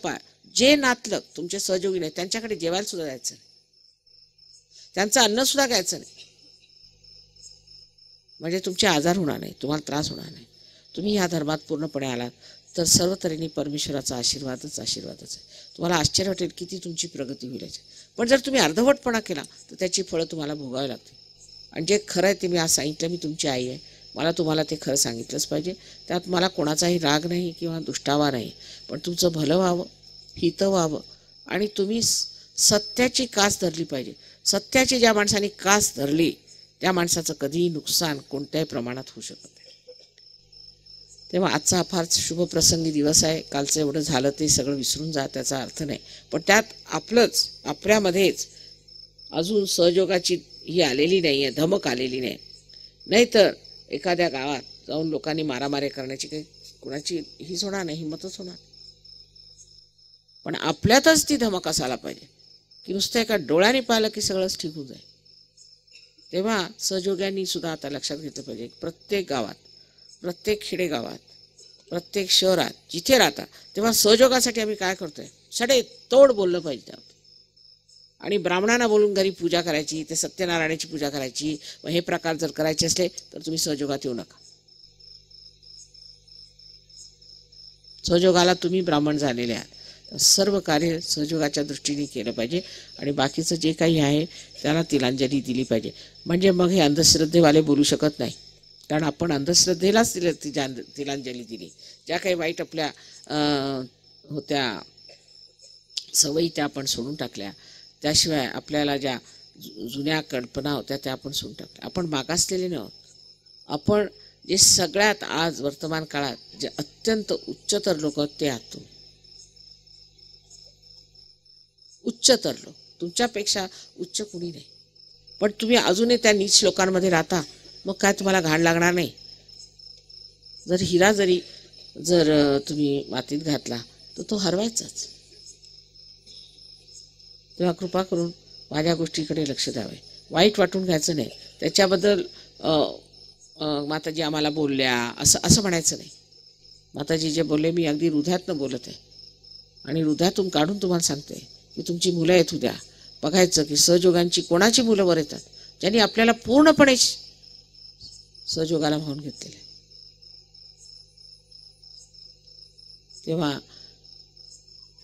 जे नातलग तुमचे सहयोगी नाही त्यांच्याकडे जेवायला सुद्धा जायचं नाही, त्यांचं अन्न सुद्धा घ्यायचं नाही. म्हणजे तुमचे आजार होणार नाही, तुम्हाला त्रास होणार नाही. तुम्ही ह्या धर्मात पूर्णपणे आलात तर सर्व तऱ्हेने परमेश्वराचा आशीर्वादच आहे. तुम्हाला आश्चर्य वाटेल किती तुमची प्रगती होईल. पण जर तुम्ही अर्धवटपणा केला तर त्याची फळं तुम्हाला भोगावी लागतील. आणि जे खरं आहे ते मी आज सांगितलं. मी तुमची आई आहे, मला तुम्हाला ते खरं सांगितलंच पाहिजे. त्यात मला कोणाचाही राग नाही किंवा दुष्टावा नाही. पण तुमचं भलं व्हावं, हित व्हावं आणि तुम्ही सत्याची कास धरली पाहिजे. सत्याची ज्या माणसाने कास धरली त्या माणसाचं कधीही नुकसान कोणत्याही प्रमाणात होऊ शकत नाही. तेव्हा आजचा हा फार शुभप्रसंगी दिवस आहे. कालचं एवढं झालं ते सगळं विसरून जा, त्याचा अर्थ नाही. पण त्यात आपल्यामध्येच अजून सहयोगाची ही आलेली नाही आहे, धमक आलेली नाही. नाहीतर एखाद्या गावात जाऊन लोकांनी मारामारी करण्याची काही कोणाची हीच होणार नाही, हिंमतच होणार. पण आपल्यातच ती धमक असायला पाहिजे की नुसतं एका डोळ्याने पाहिलं की सगळंच ठीक होऊन जाईल. तेव्हा सहयोग्यांनी सुद्धा आता लक्षात घेतलं पाहिजे, प्रत्येक गावात, प्रत्येक खेडेगावात, प्रत्येक शहरात जिथे राहता तेव्हा सहयोगासाठी आम्ही काय करतोय, सडे तोड बोललं पाहिजे त्यावर. आणि ब्राह्मणांना बोलून घरी पूजा करायची, ते सत्यनारायणाची पूजा करायची. मग हे प्रकार जर करायचे असले तर तुम्ही सहयोगात येऊ नका. सहयोगाला तुम्ही ब्राह्मण झालेले आहात. सर्व कार्य सहयोगाच्या दृष्टीने केलं पाहिजे आणि बाकीचं जे काही आहे त्याला तिलांजली दिली पाहिजे. म्हणजे मग हे अंधश्रद्धेवाले बोलू शकत नाही, कारण आपण अंधश्रद्धेलाच तिलांजली दिली. ज्या काही वाईट आपल्या होत्या सवयी त्या आपण सोडून टाकल्या. त्याशिवाय आपल्याला ज्या जुन्या कल्पना होत्या त्या आपण सोडून टाकल्या. आपण मागासलेले नव्हतो. आपण जे सगळ्यात आज वर्तमान काळात जे अत्यंत उच्चतर लोक ते आहात तुम्ही. उच्चतर लोक, तुमच्यापेक्षा उच्च कुणी नाही. पण तुम्ही अजूनही त्या नीच लोकांमध्ये राहता. मग काय तुम्हाला घाण लागणार नाही? जर हिरा जर तुम्ही मातीत घातला तर तो हरवायचाच. तेव्हा कृपा करून माझ्या गोष्टीकडे लक्ष द्यावे. वाईट वाटून घ्यायचं नाही. त्याच्याबद्दल माताजी आम्हाला बोलल्या असं म्हणायचं नाही. माताजी जे बोलले मी अगदी हृदयातनं बोलत आहे आणि हृदयातून काढून तुम्हाला सांगते की तुमची मुलं येत उद्या बघायचं की सहयोगांची कोणाची मुलं वर येतात, ज्यांनी आपल्याला पूर्णपणे सहयोगाला वाहून घेतलेले. तेव्हा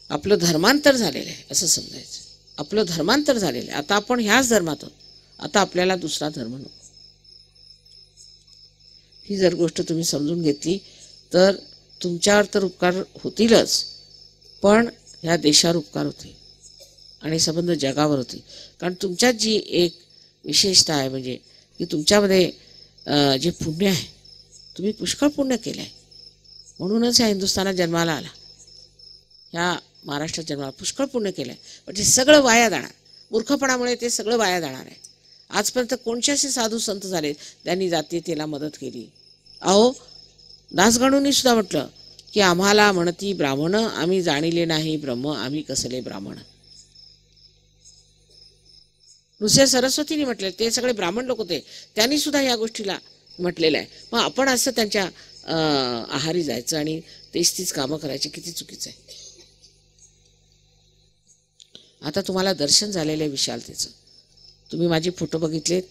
आपलं धर्मांतर झालेलं आहे असं समजायचं. आपलं धर्मांतर झालेलं आहे. आता आपण ह्याच धर्मात आहोत. आता आपल्याला दुसरा धर्म नको. ही जर गोष्ट तुम्ही समजून घेतली तर तुमच्यावर तर उपकार होतीलच, पण ह्या देशावर उपकार होतील आणि संबंध जगावर होतील. कारण तुमच्यात जी एक विशेषता आहे म्हणजे की तुमच्यामध्ये जे पुण्य आहे, तुम्ही पुष्कळ पुण्य केलं आहे. म्हणूनच ह्या हिंदुस्थानात जन्माला आला, ह्या महाराष्ट्रात जन्माला पुष्कळ पुण्य केलं आहे. पण ते सगळं वाया जाणार. मूर्खपणामुळे ते सगळं वाया जाणार आहे. आजपर्यंत कोणत्याचे साधू संत झाले त्यांनी जातीयतेला मदत केली? अहो दासगणूंनी सुद्धा म्हटलं की आम्हाला म्हणती ब्राह्मण, आम्ही जाणिले नाही ब्रह्म, आम्ही कसले ब्राह्मण. नुसऱ्या सरस्वतीने म्हटले, ते सगळे ब्राह्मण लोक होते, त्यांनी सुद्धा या गोष्टीला म्हटलेलं आहे. मग आपण असं त्यांच्या आहारी जायचं आणि तीच कामं करायची, किती चुकीचं आहे. आता तुम्हाला दर्शन झालेलं आहे विशालतेचं. तुम्ही माझे फोटो बघितलेत,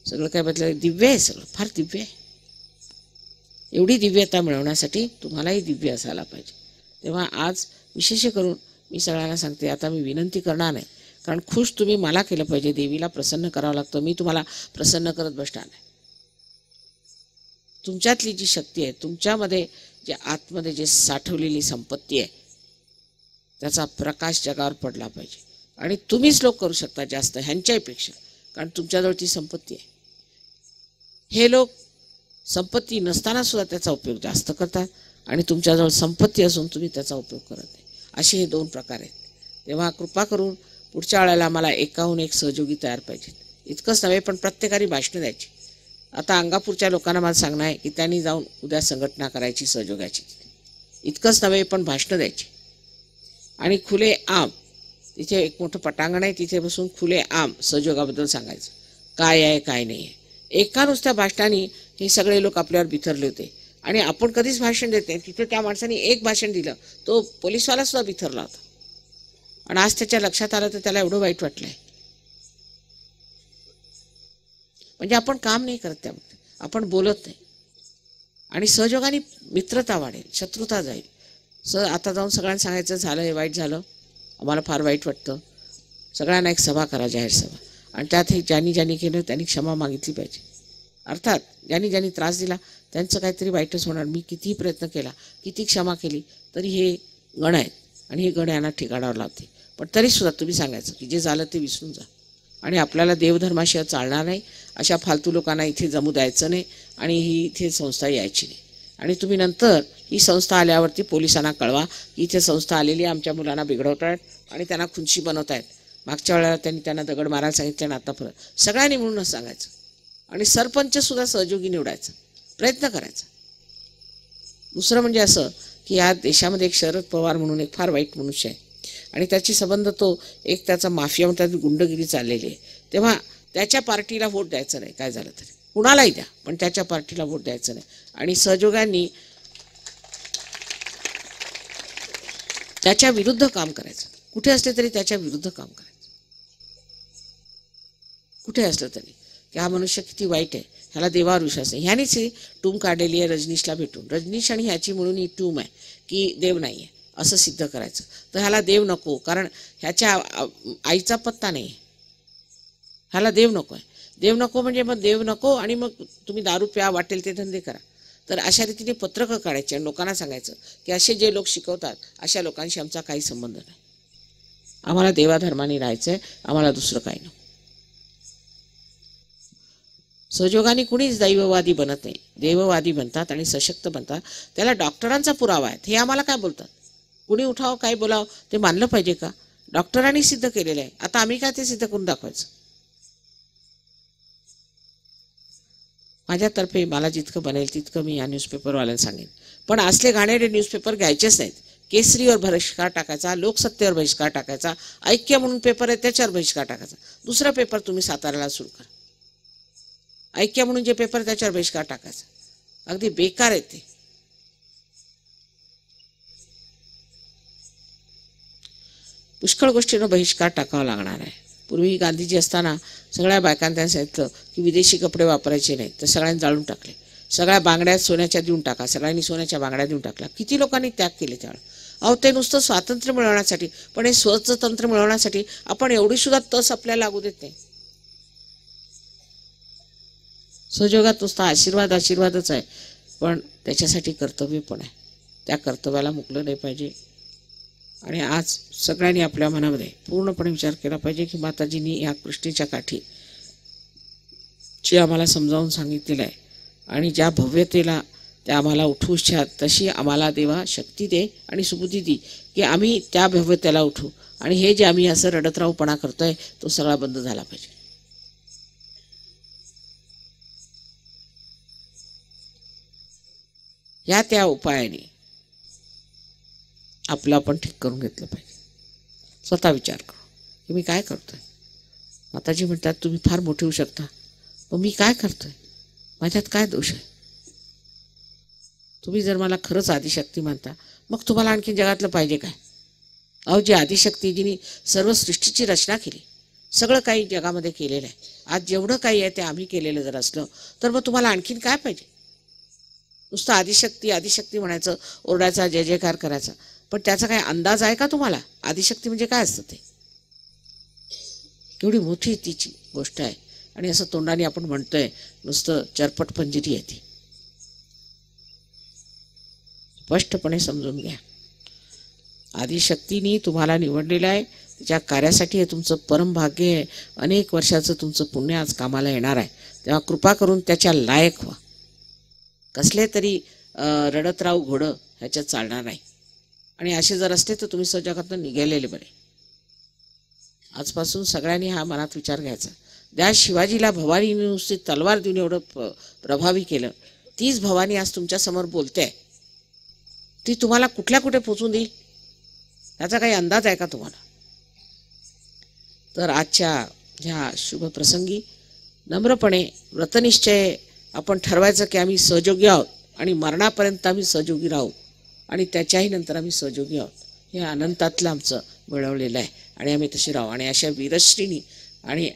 सगळं काय बदललं, दिव्य आहे, सगळं फार दिव्य आहे. एवढी दिव्यता मिळवण्यासाठी तुम्हालाही दिव्य असायला पाहिजे. तेव्हा आज विशेष करून मी सगळ्यांना सांगते, आता मी विनंती करणार नाही, कारण खुश तुम्ही मला केलं पाहिजे. देवीला प्रसन्न करावं लागतं, मी तुम्हाला प्रसन्न करत बसणार नाही. तुमच्यातली जी शक्ती आहे, तुमच्यामध्ये जे आतमध्ये जे साठवलेली संपत्ती आहे, त्याचा प्रकाश जगावर पडला पाहिजे. आणि तुम्हीच लोक करू शकता जास्त ह्यांच्यापेक्षा, कारण तुमच्याजवळ ती संपत्ती आहे. हे लोक संपत्ती नसताना सुद्धा त्याचा उपयोग जास्त करतात आणि तुमच्याजवळ संपत्ती असून तुम्ही त्याचा उपयोग करत नाही. असे हे दोन प्रकार आहेत. तेव्हा कृपा करून पुढच्या वेळेला मला एकाहून एक सहयोगी तयार पाहिजेत. इतकंच नव्हे, पण प्रत्येकाने भाषणं द्यायची. आता अंगापूरच्या लोकांना मला सांगणं आहे की त्यांनी जाऊन उद्या संघटना करायची सहयोगाची. इतकंच नव्हे, पण भाषणं द्यायची आणि खुले आम, तिथे एक मोठं पटांगण आहे, तिथे बसून खुले आम सहयोगाबद्दल सांगायचं, काय आहे काय नाही आहे. एका नुसत्या भाषणाने हे सगळे लोक आपल्यावर बिथरले होते आणि आपण कधीच भाषण देत नाही. तिथे त्या माणसाने एक भाषण दिलं, तो पोलिसवाला सुद्धा बिथरला होता. आणि आज त्याच्या लक्षात आलं तर त्याला एवढं वाईट वाटलंय. म्हणजे आपण काम नाही करत, त्यामध्ये आपण बोलत नाही आणि सहयोगाने मित्रता वाढेल, शत्रुता जाईल. आता जाऊन सगळ्यांना सांगायचं झालं हे वाईट झालं, आम्हाला फार वाईट वाटतं. सगळ्यांना एक सभा करा, जाहीर सभा, आणि त्यात ज्यांनी ज्यांनी केलं त्यांनी क्षमा मागितली पाहिजे. अर्थात ज्यांनी ज्यांनी त्रास दिला त्यांचं काहीतरी वाईटच होणार. मी कितीही प्रयत्न केला, किती क्षमा केली तरी हे गण आहेत आणि हे गण यांना ठिकाणावर लावते. पण तरीसुद्धा तुम्ही सांगायचं की जे झालं ते विसरून जा आणि आपल्याला देवधर्माशिवाय चालणार नाही, अशा फालतू लोकांना इथे जमू द्यायचं नाही आणि ही इथे संस्था यायची नाही. आणि तुम्ही नंतर ही संस्था आल्यावरती पोलिसांना कळवा की इथे संस्था आलेली आमच्या मुलांना बिघडवत आहेत आणि त्यांना खुंची बनवत आहेत. मागच्या वेळेला त्यांना दगड मारायला सांगितलं आणि आता परत सगळ्यांनी म्हणूनच सांगायचं. आणि सरपंचसुद्धा सहयोगी निवडायचा प्रयत्न करायचा. दुसरं म्हणजे असं की या देशामध्ये एक शरद पवार म्हणून एक फार वाईट मनुष्य आहे आणि त्याची संबंध तो एक त्याचा माफिया म्हणतात गुंडगिरी चाललेली आहे. तेव्हा त्याच्या पार्टीला वोट द्यायचं नाही, काय झालं तरी कुणालाही द्या, पण त्याच्या पार्टीला वोट द्यायचं नाही. आणि सहयोगांनी त्याच्या विरुद्ध काम करायचं. कुठे असले तरी त्याच्या विरुद्ध काम करायचं. कुठे असलं तरी की हा मनुष्य किती वाईट आहे, ह्याला देवावर विश्वास नाही. ह्यानेच ही टूम काढलेली आहे रजनीशला भेटून. रजनीश आणि ह्याची म्हणून ही टूम आहे की देव नाही आहे असं सिद्ध करायचं. तर ह्याला देव नको, कारण ह्याच्या आईचा पत्ता नाही, ह्याला देव नको आहे. देव नको म्हणजे मग देव नको आणि मग तुम्ही दारू प्या, वाटेल ते धंदे करा. तर अशा रीतीने पत्रकं काढायची आणि लोकांना सांगायचं की असे जे लोक शिकवतात अशा लोकांशी आमचा काही संबंध नाही, आम्हाला देवाधर्माने राहायचं आहे, आम्हाला दुसरं काही नको. सहयोगाने कुणीच दैववादी बनत नाही, देववादी बनतात आणि सशक्त बनतात. त्याला डॉक्टरांचा पुरावा आहे. हे आम्हाला काय बोलतात, कुणी उठाव काय बोलावं ते मानलं पाहिजे का? डॉक्टरांनी सिद्ध केलेलं आहे, आता आम्ही काय ते सिद्ध करून दाखवायचं? माझ्यातर्फे मला जितकं बनेल तितकं मी या न्यूजपेपरवाल्यांना सांगेन. पण असले घाणेरडे न्यूजपेपर घ्यायचेच नाहीत. केसरीवर बहिष्कार टाकायचा, लोकसत्तेवर बहिष्कार टाकायचा, ऐक्य म्हणून पेपर आहे त्याच्यावर बहिष्कार टाकायचा. दुसरा पेपर तुम्ही साताऱ्याला सुरू करा, ऐक्य म्हणून जे पेपर त्याच्यावर बहिष्कार टाकायचा. अगदी बेकार आहे ते. पुष्कळ गोष्टींना बहिष्कार टाकावा लागणार आहे. पूर्वी गांधीजी असताना सगळ्या बायकांना त्यांनी सांगितलं की विदेशी कपडे वापरायचे नाहीत, तर सगळ्यांनी जाळून टाकले. सगळ्या बांगड्या सोन्याच्या देऊन टाका, सगळ्यांनी सोन्याच्या बांगड्या देऊन टाकल्या. किती लोकांनी त्याग केले त्यावेळेला. अहो ते नुसतं स्वातंत्र्य मिळवण्यासाठी, पण हे स्वतंत्र मिळवण्यासाठी आपण एवढी सुद्धा तस आपल्याला लागू देत नाही. सहयोगात नुसता आशीर्वादच आहे, पण त्याच्यासाठी कर्तव्य पण आहे. त्या कर्तव्याला मुकलं नाही पाहिजे. आणि आज सगळ्यांनी आपल्या मनामध्ये पूर्णपणे विचार केला पाहिजे की माताजींनी या कृष्णेच्या काठी जे आम्हाला समजावून सांगितलेलं आहे आणि ज्या भव्यतेला त्या आम्हाला उठवू इच्छात, तशी आम्हाला देवा शक्ती दे आणि सुबुद्धी दे की आम्ही त्या भव्यतेला उठू. आणि हे जे आम्ही असं रडतरावपणा करतोय तो सगळा बंद झाला पाहिजे. या त्या उपायाने आपलं आपण ठीक करून घेतलं पाहिजे. स्वतः विचार करू की मी काय करतोय. माताजी म्हणतात तुम्ही फार मोठे होऊ शकता, पण मी काय करतोय, माझ्यात काय दोष आहे? तुम्ही जर मला खरंच आदिशक्ती म्हणता, मग तुम्हाला आणखी जगातलं पाहिजे काय? अहो जी आदिशक्ती जिने सर्व सृष्टीची रचना केली, सगळं काही जगामध्ये केलेलं आहे, आज जेवढं काही आहे ते आम्ही केलेलं जर असलं तर मग तुम्हाला आणखीन काय पाहिजे? नुसतं आदिशक्ती म्हणायचं, ओरडायचा, जय जयकार करायचा, पण त्याचा काय अंदाज आहे का तुम्हाला? आदिशक्ती म्हणजे काय असतं ते? केवढी मोठी तिची गोष्ट आहे. आणि असं तोंडाने आपण म्हणतोय नुसतं चरपट पंजिरी आहे ती. स्पष्टपणे समजून घ्या, आदिशक्तीने तुम्हाला निवडलेलं आहे, त्याच्या कार्यासाठी हे तुमचं परम भाग्य आहे. अनेक वर्षाचं तुमचं पुण्य आज कामाला येणार आहे. तेव्हा कृपा करून त्याच्या लायक व्हा. कसले तरी रडत राहू घोडं ह्याच्यात चालणार नाही. आणि असे जर असते तर तुम्ही सहजगातून निघालेले बरे. आजपासून सगळ्यांनी हा मनात विचार घ्यायचा. त्या शिवाजीला भवानीने नुसती तलवार देऊन एवढं प्रभावी केलं, तीच भवानी आज तुमच्यासमोर बोलते. ती तुम्हाला कुठे पोचून देईल याचा काही अंदाज आहे का तुम्हाला? तर आजच्या ह्या शुभ प्रसंगी नम्रपणे व्रतनिश्चय आपण ठरवायचं की आम्ही सहयोगी आहोत आणि मरणापर्यंत आम्ही सहयोगी राहू आणि त्याच्याही नंतर आम्ही सहयोगी आहोत. हे अनंतातलं आमचं मिळवलेलं आहे आणि आम्ही तशी राहू आणि अशा वीरश्रीनी आणि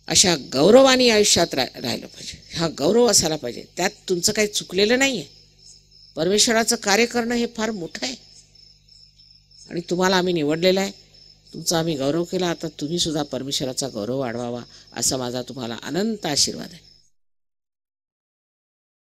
अशा गौरवानी आयुष्यात राहिलं पाहिजे. हा गौरव असायला पाहिजे. त्यात तुमचं काही चुकलेलं नाही आहे. परमेश्वराचं कार्य करणं हे फार मोठं आहे आणि तुम्हाला आम्ही निवडलेलं आहे. तुमचा आम्ही गौरव केला. आता तुम्ही सुद्धा परमेश्वराचा गौरव वाढवावा असा माझा तुम्हाला अनंत आशीर्वाद आहे.